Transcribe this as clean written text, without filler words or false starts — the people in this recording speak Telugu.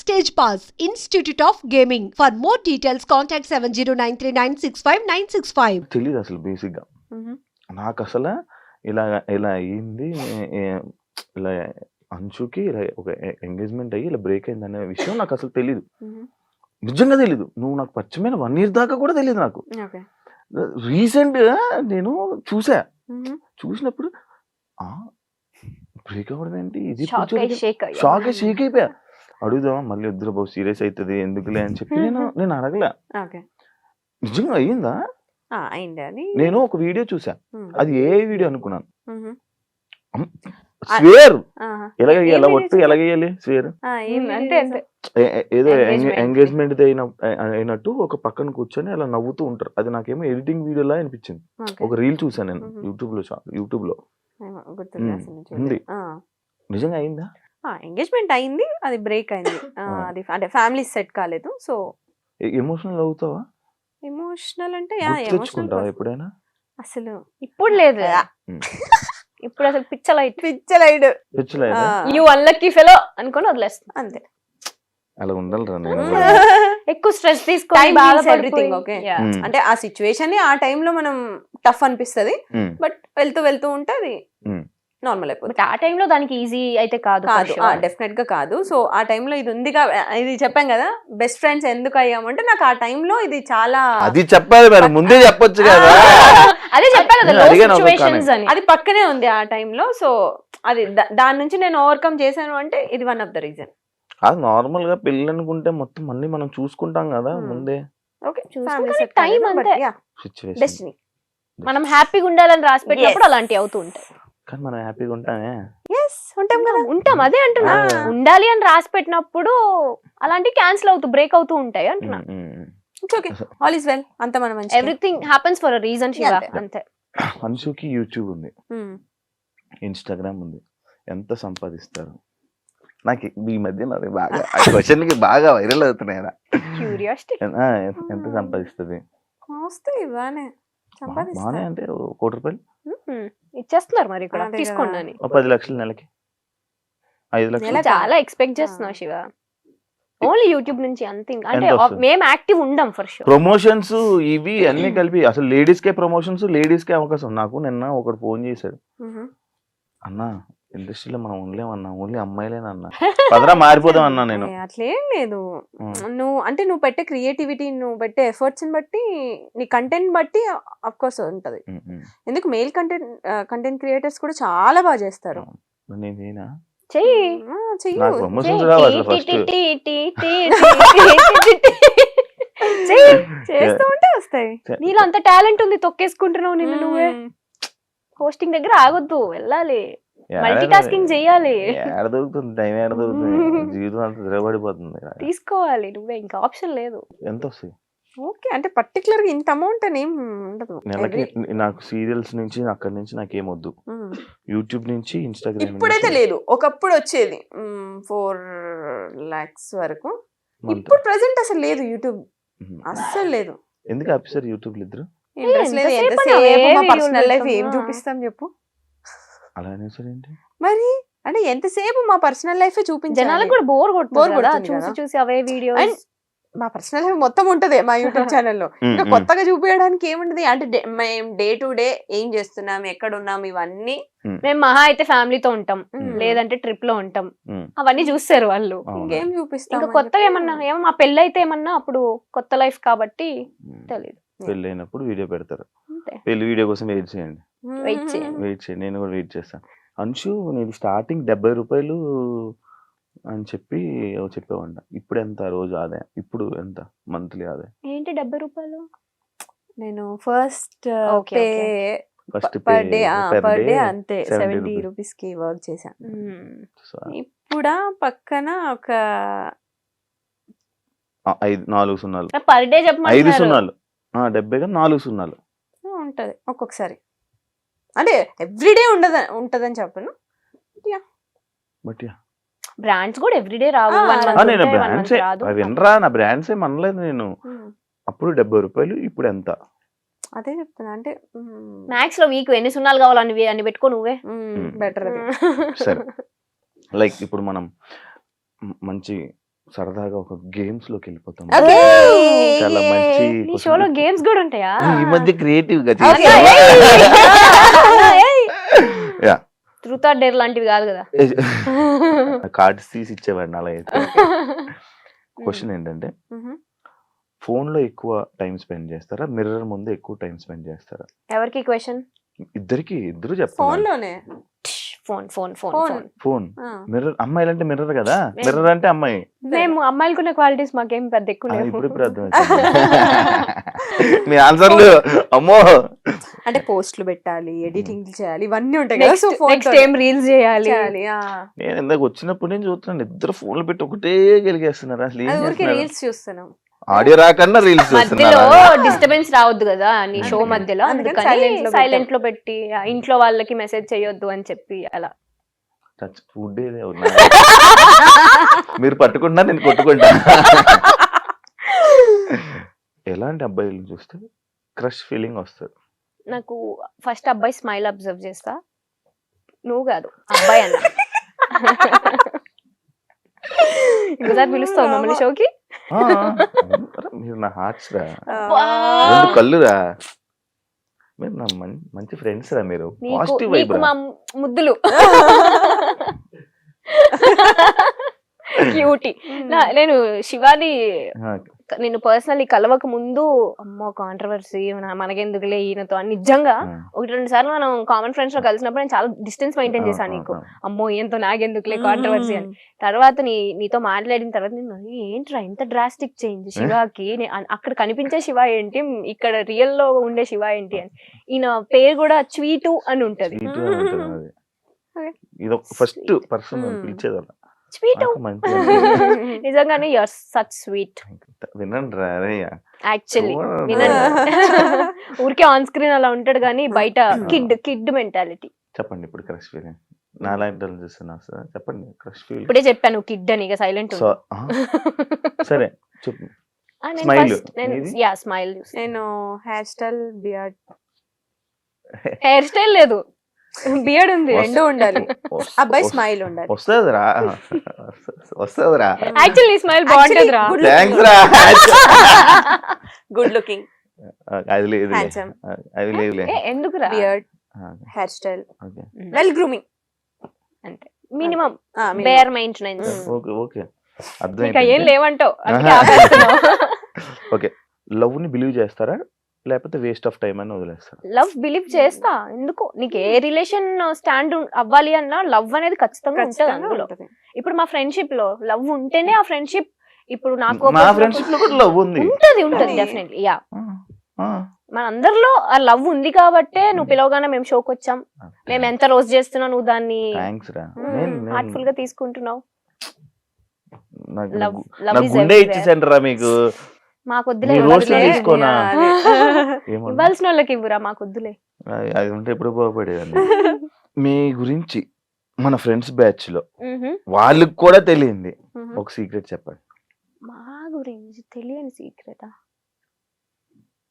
Stage Pass, Institute of Gaming. For more details, contact 709396596. తెలీదు అసలు బేసిక్ గా. నాకు అసలు ఇలా ఇలా అయ్యింది, ఇలా అంచుకి ఇలా ఒక ఎంగేజ్మెంట్ అయ్యి ఇలా బ్రేక్ అయింది అనే విషయం నాకు అసలు తెలీదు, నిజంగా తెలీదు. నువ్వు నాకు పరిచయమైన 1 year దాకా కూడా తెలియదు నాకు. రీసెంట్ గా నేను చూసినప్పుడు బ్రేక్ అవ్వడం ఏంటి, ఇది షాక్ అయిపోయా. అడుగుదామా మళ్ళీ వద్దురా బాబు సీరియస్ అవుతుంది ఎందుకులే అని చెప్పి నేను అడగలే. నిజంగా అయ్యిందా నేను ఒక వీడియో చూసా, అది ఏ వీడియో అనుకున్నాను. స్వేర్ ఎలాగేయాలి, ఒట్టు ఎలాగేయాలి స్వేర్ ఏదో ఎంగేజ్మెంట్ అయినట్టు ఒక పక్కన కూర్చొని అలా నవ్వుతూ ఉంటారు. అది నాకేమో ఎడిటింగ్ వీడియోలా అనిపించింది. ఒక రీల్ చూసాను నేను యూట్యూబ్ లో ఉంది. నిజంగా అయిందా? ఎంగేజ్మెంట్ అయింది, అది బ్రేక్ అయింది. అది అంటే ఫ్యామిలీ సెట్ కాలేదు. సో ఎమోషనల్ అవుతావా? ఎమోషనల్ అంటే తెచ్చుకుంటావా ఎప్పుడైనా? అసలు ఇప్పుడు లేదు, ఇప్పుడు అసలు పిచ్చలైట్ యూ అన్లక్కీ ఫెలో అనుకొని వదిలేస్తాం అంతే. అలా ఉండాలి. ఎక్కువ స్ట్రెస్ తీసుకొని ఎవ్రీథింగ్ ఓకే అంటే ఆ సిచ్యువేషన్ ఆ టైంలో మనం టఫ్ అనిపిస్తది, బట్ వెళ్తూ ఉంటే అది నార్మల్ అయిపోతుంది. ఆ టైంలో దానికి ఈజీ అయితే కాదు, డెఫినెట్ గా కాదు. సో ఆ టైంలో ఇది ఉంది, ఇది చెప్పాం కదా బెస్ట్ ఫ్రెండ్స్ ఎందుకు అయ్యామంటే నాకు ఆ టైంలో ఇది చాలా అది చెప్పాలి మరి ముందే చెప్పొచ్చు కదా. అదే చెప్పాను కదా, సిచువేషన్స్ అని అది పక్కనే ఉంది ఆ టైంలో. సో అది దాని నుంచి నేను ఓవర్కమ్ చేశాను అంటే ఇది వన్ ఆఫ్ ద రీజన్. అది నార్మల్ గా పెళ్ళి అనుకుంటే మొత్తం అన్ని మనం చూసుకుంటాం కదా ముందే. ఓకే టైం అంతే, డెస్టినీ. మనం హ్యాపీగా ఉండాలని రాసి పెట్టినప్పుడు అలాంటివి అవుతూ ఉంటాయి. కానీ మనం హ్యాపీగా ఉంటామే, ఉంటాం అదే అంటున్నా. ఉండాలి అని రాసి పెట్టినప్పుడు అలాంటివి క్యాన్సిల్ అవుతూ బ్రేక్ అవుతూ ఉంటాయి అంటున్నా. ఆల్ ఇస్ వెల్, అంత మనం everything happens for a reason Shiva, అంతే. మనిషికి యూట్యూబ్ ఉంది, ఇన్స్టాగ్రామ్ ఉంది, ఎంత సంపాదిస్తారు? నాకు ఈ మధ్య బాగా క్వశ్చన్ కి బాగా వైరల్ అవుతున్నాయి. ఎంత సంపాదిస్తుంది? బానే అంటే 1 కోటి రూపాయలు ఇచ్చేస్తున్నారు మరి ఇక్కడ తీసుకోండి. 10 లక్షలు నెలకి, 5 లక్షలు చాలా ఎక్స్పెక్ట్ చేస్తున్నావు శివ. ఓన్లీ యూట్యూబ్ నుంచి అంతే, అంటే మేము యాక్టివ్ ఉండం ఫర్ షూర్. ప్రమోషన్స్ ఇవి అన్ని కలిపి అసలు లేడీస్ కే ప్రమోషన్స్, లేడీస్ కే అవకాశం. నాకు నిన్న ఒకడు ఫోన్ చేశాడు, అన్నా ఇండస్ట్రీలో మనం ఉండలేమన్నా, ఓన్లీ అమ్మాయిలేనన్నా, పదరా మారిపోదాం అన్నా. నేను అట్లేం లేదు, నువ్వు పెట్టే క్రియేటివిటీ, నువ్వు పెట్టే ఎఫర్ట్స్ బట్టి, నీ కంటెంట్ బట్టి అఫ్ కోర్స్ ఉంటది. ఎందుకు మేల్ కంటెంట్ క్రియేటర్స్ కూడా చాలా బాగా చేస్తారు. నేనేనా చేస్తూ ఉంటే వస్తాయి. నీలో అంత టాలెంట్ ఉంది, తొక్కేసుకుంటున్నావు నిన్ను నువ్వే. హోస్టింగ్ దగ్గర ఆగొద్దు, వెళ్ళాలి, మల్టీ టాస్కింగ్ చేయాలి. దొరుకుతుంది టైం, దొరుకుతుంది, జీవితం అంతా తిరగబడిపోతుంది. తీసుకోవాలి నువ్వే, ఇంకా ఆప్షన్ లేదు. ఎంత వస్తాయి? ఓకే అంటే పర్టికులర్ గా ఇంత అమౌంట్ అని ఏం ఉండదు. నెలకి నాకు సీరియల్స్ నుంచి అక్కడి నుంచి నాకేం వద్దు, యూట్యూబ్ నుంచి ఇన్స్టాగ్రామ్. ఇప్పుడైతే లేదు, ఒకప్పుడు వచ్చేది 4 lakhs వరకు. ఇప్పుడు ప్రెసెంట్ అసలు లేదు, యూట్యూబ్ అస్సలు లేదు. ఎందుకు ఆఫీసర్ యూట్యూబ్ ఇద్దరు? ఇంట్రెస్ట్ లేదు. ఎంతసేపు మా పర్సనల్ లైఫ్ ఏం చూపిస్తాం చెప్పు? అలా అనేసరేంటి మరి, అంటే ఎంతసేపు మా పర్సనల్ లైఫ్ చూపించాలి? జనాలకు కూడా బోర్ కొడుతుంది చూసి అవే వీడియోస్. మా పర్సనల్ లైఫ్ మొత్తం ఉంటది మా యూట్యూబ్ ఛానల్లో. ఇంకా కొత్తగా చూపించడానికి ఏముంటది? అంటే మేము డే టు డే ఏం చేస్తున్నాం, ఎక్కడ ఉన్నాం, ఇవన్నీ. మేము మహా అయితే ఫ్యామిలీతో ఉంటాం, లేదంటే ట్రిప్ లో ఉంటాం, అవన్నీ చూస్తారు వాళ్ళు. ఇంకేం చూపిస్తాం? ఇంకా కొత్తగా ఏమన్నా మా పెళ్ళి అయితే ఏమన్నా అప్పుడు కొత్త లైఫ్ కాబట్టి తెలియదు. పెళ్ళి అయినప్పుడు వీడియో పెడతారు, పెళ్లి వీడియో కోసం వెయిట్ చేయండి. నేను కూడా వెయిట్ చేస్తాను. అంశు నేను స్టార్టింగ్ 70 రూపాయలు అని చెప్పి చెప్పేవాడి. ఇప్పుడు ఎంత రోజు ఆదాయం? ఇప్పుడు ఎంత మంత్లీ ఆదాయం? ఏంటి 70 రూపాయలు? నేను ఫస్ట్ పర్ డే అంతే 70 రూపీస్ కి వర్క్ చేశాను. ఇప్పుడు పక్కన ఒక 4 సున్నాలు పర్ డే చెప్పండి. 5 సున్నాలు 70 గా 4 సున్నాలు ఉంటది ఒక్కొక్కసారి. అంటే ఎవ్రీడే ఉంటదని చెప్పను, బట్ బ్రాండ్స్ కూడా ఎవ్రీడే రావు. వినరా, నా బ్రాండ్స్ ఏం అనలేదు నేను. అప్పుడు 70 రూపాయలు, ఇప్పుడు ఎంత? అదే చెప్తున్నా. అంటే మ్యాక్స్ లో వీక్ ఎన్ని సున్నాలు కావాలని అన్ని పెట్టుకో నువ్వే, బెటర్. సరే, లైక్ ఇప్పుడు మనం మంచి సరదాగా ఒక గేమ్స్ లోకి వెళ్ళిపోతాం. Okay. చాలా మంచి నీ question. షోలో గేమ్స్ కూడా ఉంటాయా? ఈ మధ్య క్రియేటివ్ గా ట్రూత్ ఆర్ డేర్ లాంటివి కాదు కదా. కార్డ్స్ తీసి ఇచ్చేవాడిని అలా అయితే. క్వశ్చన్ ఏంటంటే ఫోన్ లో ఎక్కువ టైం స్పెండ్ చేస్తారా, మిర్రర్ ముందు ఎక్కువ టైం స్పెండ్ చేస్తారా? ఎవరికి క్వశ్చన్? ఇద్దరు ఫోన్ చెప్తాను. లోనే phone phone phone Phone. Phone. Phone mirror, అమ్మాయిలు అంటే మిర్రర్ కదా, మిర్రర్ అంటే అమ్మాయి. మేము అమ్మాయిలకున్న క్వాలిటీస్ మాకేం పెద్ద ఎక్కువ లేవు. ఇప్పుడు అర్థం మీ ఆన్సర్లు అమ్మో. అంటే పోస్టులు పెట్టాలి, ఎడిటింగ్ చేయాలి, ఇవన్నీ ఉంటాయి కదా. సో ఫోన్ నెక్స్ట్ ఏం రీల్స్ చేయాలి. నేను ఇందాక వచ్చినప్పుడు నేను చూస్తున్నాను ఇద్దరు ఫోన్లు పెట్టి ఒకటే గెలిగేస్తున్నారు. అసలు ఏం ఊరికి చేస్తున్నారు? రీల్స్ చూస్తున్నాం. ఆడియో రాకన్నా రీల్స్ మధ్యలో చూస్తున్నారు. డిస్టర్బెన్స్ రావద్దు కదా నీ షో మధ్యలో, అందుకని అందుకని సైలెంట్ లో పెట్టి ఇంట్లో వాళ్ళకి మెసేజ్ చేయొద్దు అని చెప్పి అలా. టచ్ ఫుడ్ మీరు పట్టుకుంటున్నా నేను కొట్టుకుంటా. ఎలాంటి అబ్బాయిలు చూస్తే క్రష్ ఫీలింగ్ వస్తుంది? నాకు ఫస్ట్ అబ్బాయి స్మైల్ అబ్జర్వ్ చేస్తా. నువ్వు కాదు అబ్బాయి అన్న. ఇంకోసారి పిలుస్తావు మమ్మల్ని షోకి? మీరు నా హార్ట్స్ రా, రెండు కళ్ళురా, మీరు నా మంచి ఫ్రెండ్స్ రా, మీరు పాజిటివ్ వైబ్ నీకు మా ముద్దులు క్యూటీ. నేను శివాని నేను పర్సనల్లీ కలవక ముందు అమ్మో కాంట్రవర్సీ మనకెందుకులే ఈయనతో అని నిజంగా 1-2 సార్లు మనం కామన్ ఫ్రెండ్స్ లో కలిసినప్పుడు నేను చాలా డిస్టెన్స్ మెయింటైన్ చేశాను. నీకు అమ్మో ఈయనతో నాకెందుకులే కాంట్రవర్సీ అని. తర్వాత నీతో మాట్లాడిన తర్వాత నేను ఏంట్రా ఇంత డ్రాస్టిక్ చేంజ్ శివాకి, అక్కడ కనిపించే శివ ఏంటి, ఇక్కడ రియల్ లో ఉండే శివ ఏంటి అని. ఈయన పేరు కూడా స్వీటు అని ఉంటది. ఇది ఫస్ట్ పర్సన్ పిలిచేదಲ್ಲ. స్వీట్ నిజంగానే యు ఆర్ సచ్ స్వీట్. వినండి రా యాక్చువల్లీ వినండి. ఊరికే ఆన్ స్క్రీన్ అలా ఉంటాడు కానీ బయట కిడ్ మెంటాలిటీ. చెప్పండి ఇప్పుడు క్రష్ ఫీలింగ్. నా లైఫ్ చూస్తున్నా సార్, చెప్పండి క్రష్ ఫీలింగ్. ఇప్పుడే చెప్పాను కిడ్ అని, ఇక సైలెంట్. సరే చెప్పు. స్మైల్. నేను hair style, beard. Hair style లేదు, బియర్డ్ ఉంది, రెండు ఉండాలి. అబ్బాయి స్మైల్ ఉండాలి. వస్తుందిరా వస్తుందిరా. యాక్చువల్లీ స్మైల్ బాగుంటుంది రా. థాంక్స్ రా. గుడ్ లుకింగ్, అది లేదు, హ్యాండ్సమ్. అది లేదులే. ఎందుకురా? Beard, hair style, well grooming, అంతే minimum bare maintenance. Okay okay అర్థం. ఇంకా ఏం లేవంటావు. ఓకే, లవ్ ని బిలీవ్ చేస్తారా లేకపోతే వేస్ట్ ఆఫ్ టైం అని వదిలేస్తారా? లవ్ బిలీవ్ చేస్తా. ఎందుకు, నీకు ఏ రిలేషన్ స్టాండ్ అవ్వాలి అన్నా లవ్ అనేది ఖచ్చితంగా ఉంటుంది అందులో. ఇప్పుడు మా ఫ్రెండ్షిప్ లో లవ్ ఉంటేనే ఆ ఫ్రెండ్షిప్. ఇప్పుడు నాకు నా ఫ్రెండ్షిప్ లో కూడా లవ్ ఉంది. ఉంటది డెఫినెట్లీ. యా, మన అందరిలో ఆ లవ్ ఉంది కాబట్టే నువ్వు పిలవగానే మేము షోకి వచ్చాం. మేము ఎంత రోజు చేస్తున్నా నువ్వు దాన్ని హార్ట్ఫుల్ గా తీసుకుంటున్నావు. మీకు మాకు వద్దులే, ఇవ్వాల్సిన వాళ్ళకి ఇవ్వరా, మాకు వద్దులే. అది ఉంటే ఎప్పుడు పోపడేదండి. మీ గురించి మన ఫ్రెండ్స్ బ్యాచ్ లో వాళ్ళకి కూడా తెలియంది ఒక సీక్రెట్ చెప్పండి. మా గురించి తెలియని సీక్రెటా?